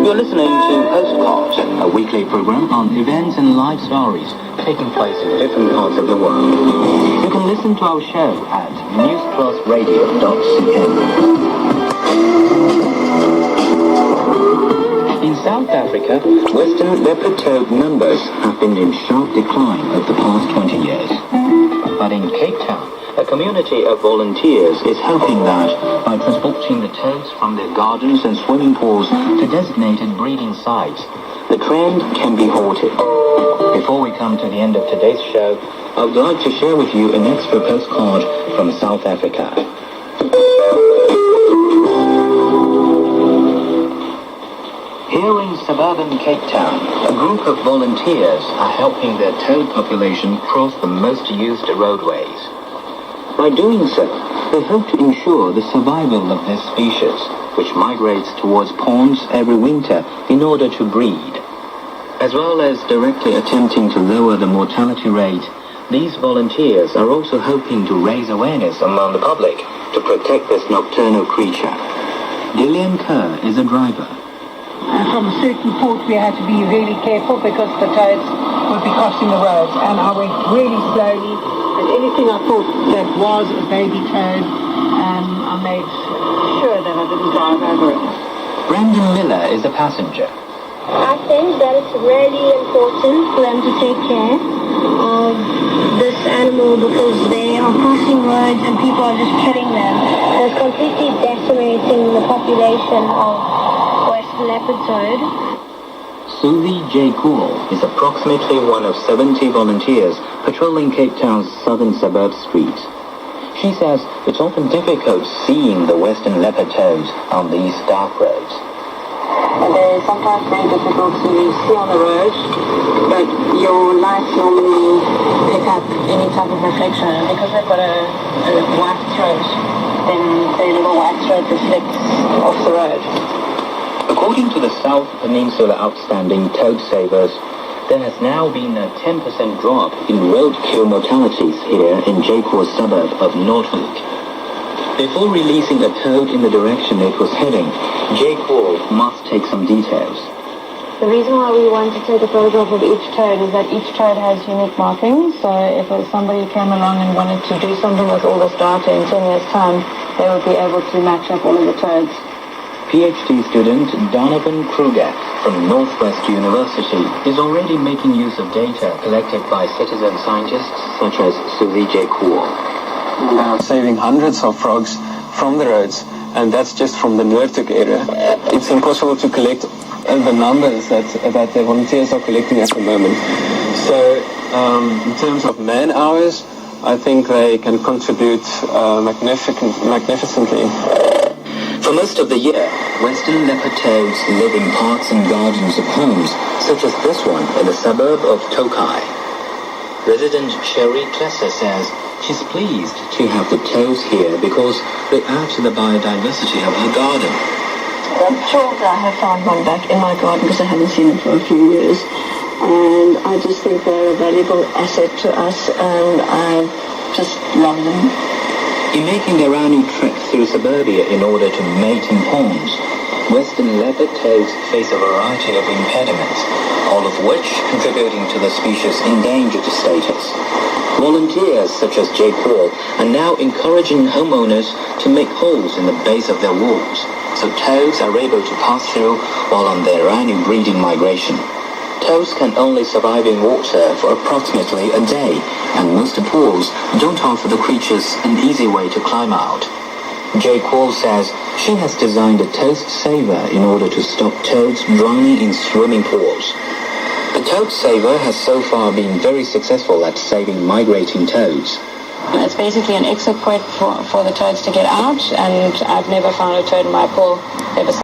You're listening to Postcards, a weekly program on events and life stories taking place in different parts of the world. You can listen to our show at newsplusradio.cn. In South Africa, western leopard toad numbers have been in sharp decline over the past 20 years. But in Cape Town, a community of volunteers is hoping that by transporting the toads from their gardens and swimming pools to designated breeding sites, the trend can be halted. Before we come to the end of today's show, I would like to share with you an extra postcard from South Africa. Here in suburban Cape Town, a group of volunteers are helping their toad population cross the most used roadways. By doing so, they hope to ensure the survival of this species, which migrates towards ponds every winter in order to breed. As well as directly attempting to lower the mortality rate, these volunteers are also hoping to raise awareness among the public to protect this nocturnal creature. Gillian Kerr is a driver. From a certain port we had to be really careful because the toads would be crossing the roads, and I went really slowly, and anything I thought that was a baby toad, I made sure that I didn't drive over it. Brandon Miller is a passenger. I think that it's really important for them to take care of this animal because they are crossing roads and people are just killing them. So it's completely decimating the population of western leopard toad. Suzy J. Cool is approximately one of 70 volunteers patrolling Cape Town's southern suburb streets. She says it's often difficult seeing the western leopard toads on these dark roads. They're sometimes very difficult to see on the road, but your lights normally pick up any type of reflection, and because they've got a white throat, then their little white throat reflects off the road. According to the South Peninsula Outstanding Toad Savers, there has now been a 10% drop in roadkill mortalities here in Jaycor's suburb of Northwood. Before releasing a toad in the direction it was heading, Jaycor must take some details. The reason why we want to take a photograph of each toad is that each toad has unique markings, so if somebody came along and wanted to do something with all this data in 10 years' time, they would be able to match up all of the toads. PhD student Donovan Kruger from Northwest University is already making use of data collected by citizen scientists such as Suzy J. Cool. Saving hundreds of frogs from the roads, and that's just from the Noordhoek area. It's impossible to collect the numbers that the volunteers are collecting at the moment. So in terms of man hours, I think they can contribute magnificently. For most of the year, western leopard toads live in parks and gardens of homes, such as this one in the suburb of Tokai. Resident Sherry Klesser says she's pleased to have the toads here because they add to the biodiversity of her garden. I'm thrilled that I have found one back in my garden because I haven't seen them for a few years. And I just think they're a valuable asset to us, and I just love them. In making their annual trip through suburbia in order to mate in ponds, western leopard toads face a variety of impediments, all of which contributing to the species' endangered status. Volunteers such as Jay Paul are now encouraging homeowners to make holes in the base of their walls, so toads are able to pass through while on their annual breeding migration. Toads can only survive in water for approximately a day, and most pools don't offer the creatures an easy way to climb out. Jay Cole says she has designed a toad saver in order to stop toads drowning in swimming pools. The toad saver has so far been very successful at saving migrating toads. It's basically an exit point for the toads to get out, and I've never found a toad in my pool ever since.